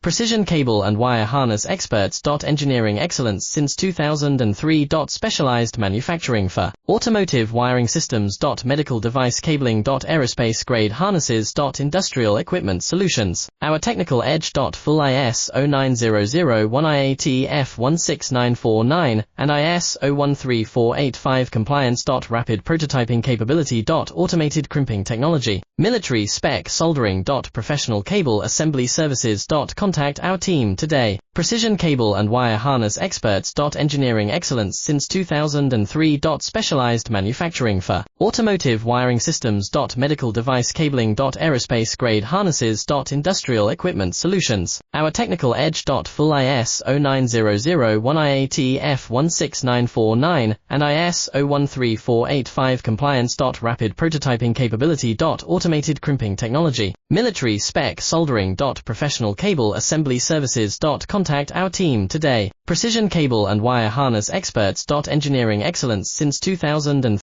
Precision cable and wire harness experts. Engineering excellence since 2003. Specialized manufacturing for automotive wiring systems. Medical device cabling. Aerospace grade harnesses. Industrial equipment solutions. Our technical edge. Full ISO 9001 IAT F16949 and ISO 13485 compliance. Rapid prototyping capability. Automated crimping technology. Military spec soldering. Professional cable assembly services. Contact our team today. Precision cable and wire harness experts. Engineering excellence since 2003. Specialized manufacturing for automotive wiring systems. Medical device cabling. Aerospace grade harnesses. Industrial equipment solutions. Our technical edge. Full ISO 9001 IAT F16949 and ISO 13485 compliance. Rapid prototyping capability. Automated crimping technology. Military spec soldering. Professional cable assembly services. Contact our team today. Precision cable and wire harness experts. Engineering excellence since 2003.